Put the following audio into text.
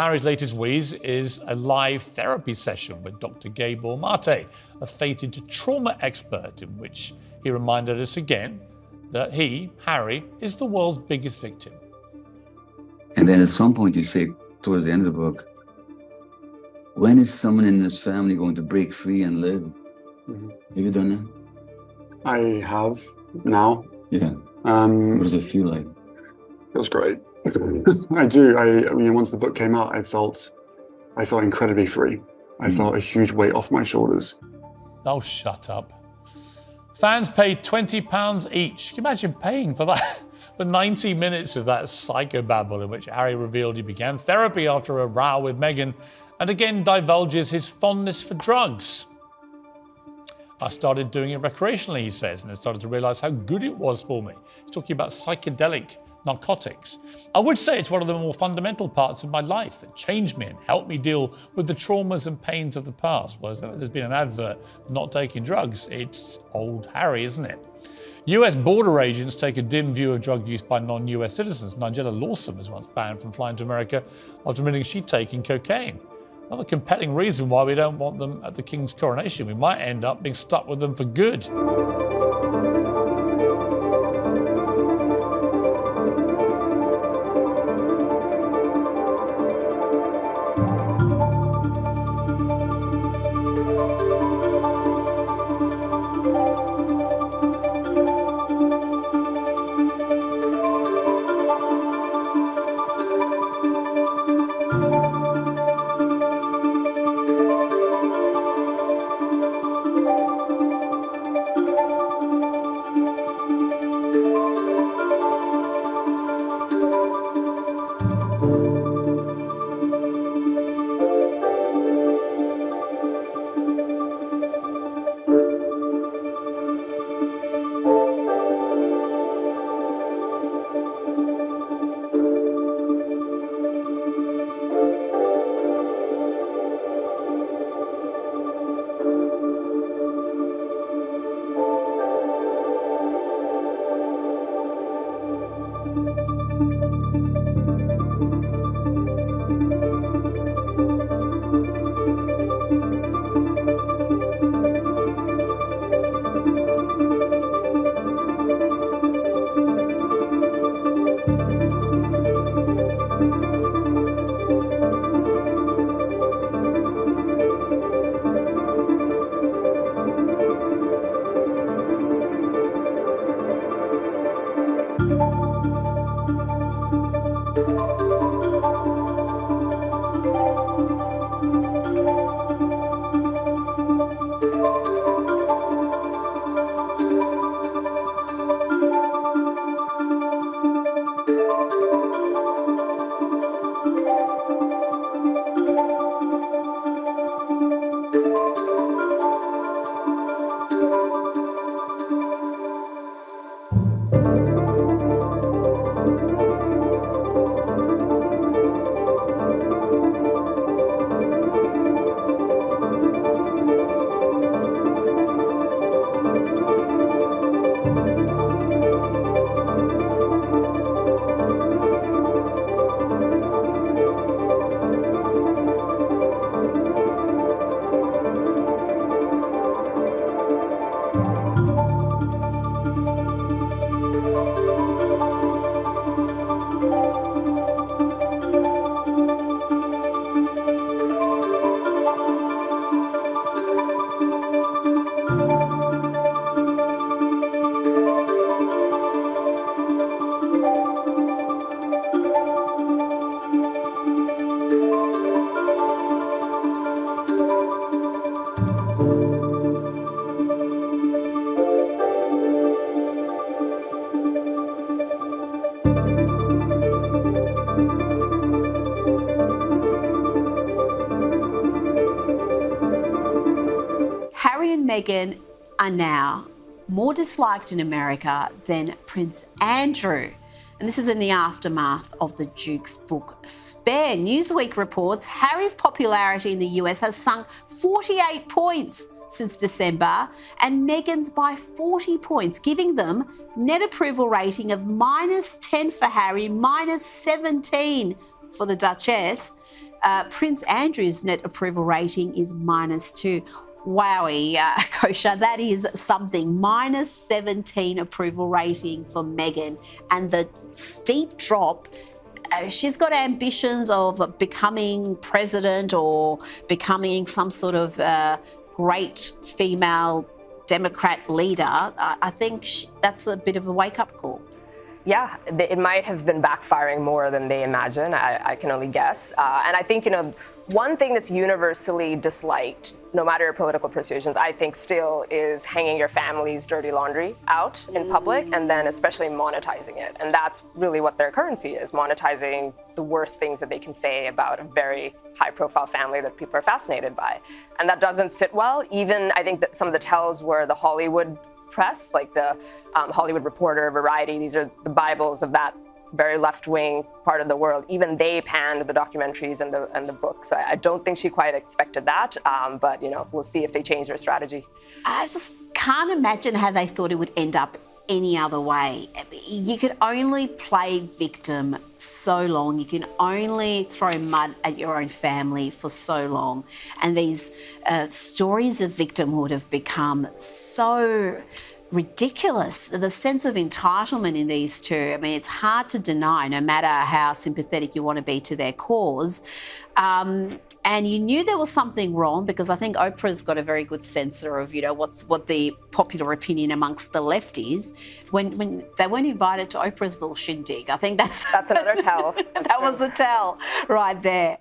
Harry's latest wheeze is a live therapy session with Dr. Gabor Mate, a fated trauma expert, in which he reminded us again that he, Harry, is the world's biggest victim. And then at some point you say, towards the end of the book, when is someone in this family going to break free and live? Mm-hmm. Have you done that? I have now. Yeah. What does it feel like? It was great. I do. I mean, once the book came out, I felt incredibly free. I felt a huge weight off my shoulders. Oh, shut up. Fans paid £20 each. Can you imagine paying for that? For 90 minutes of that psychobabble in which Harry revealed he began therapy after a row with Meghan and again divulges his fondness for drugs. I started doing it recreationally, he says, and I started to realise how good it was for me. He's talking about psychedelic narcotics. I would say it's one of the more fundamental parts of my life that changed me and helped me deal with the traumas and pains of the past. Well, there's been an advert for not taking drugs. It's old Harry, isn't it? US border agents take a dim view of drug use by non-US citizens. Nigella Lawson was once banned from flying to America after admitting she'd taken cocaine. Another compelling reason why we don't want them at the King's coronation. We might end up being stuck with them for good. Meghan are now more disliked in America than Prince Andrew. And this is in the aftermath of the Duke's book Spare. Newsweek reports Harry's popularity in the US has sunk 48 points since December and Meghan's by 40 points, giving them net approval rating of -10 for Harry, -17 for the Duchess. Prince Andrew's net approval rating is -2. Wowie, Kosha, that is something. -17 approval rating for Meghan, and the steep drop. She's got ambitions of becoming president or becoming some sort of great female Democrat leader. I think that's a bit of a wake-up call. Yeah, it might have been backfiring more than they imagine. I can only guess. And I think, one thing that's universally disliked, no matter your political persuasions, I think still is hanging your family's dirty laundry out in public, and then especially monetizing it. And that's really what their currency is, monetizing the worst things that they can say about a very high-profile family that people are fascinated by. And that doesn't sit well. Even, I think that some of the tells were the Hollywood press, like the Hollywood Reporter, Variety, these are the Bibles of that very left-wing part of the world. Even they panned the documentaries and the books. I don't think she quite expected that, but we'll see if they change their strategy. I just can't imagine how they thought it would end up any other way. You can only play victim so long. You can only throw mud at your own family for so long. And these stories of victimhood have become so ridiculous. The sense of entitlement in these two, it's hard to deny, no matter how sympathetic you want to be to their cause. And you knew there was something wrong, because I think Oprah's got a very good sensor of, what the popular opinion amongst the left is. When they weren't invited to Oprah's little shindig, I think that's another tell. That was a tell right there.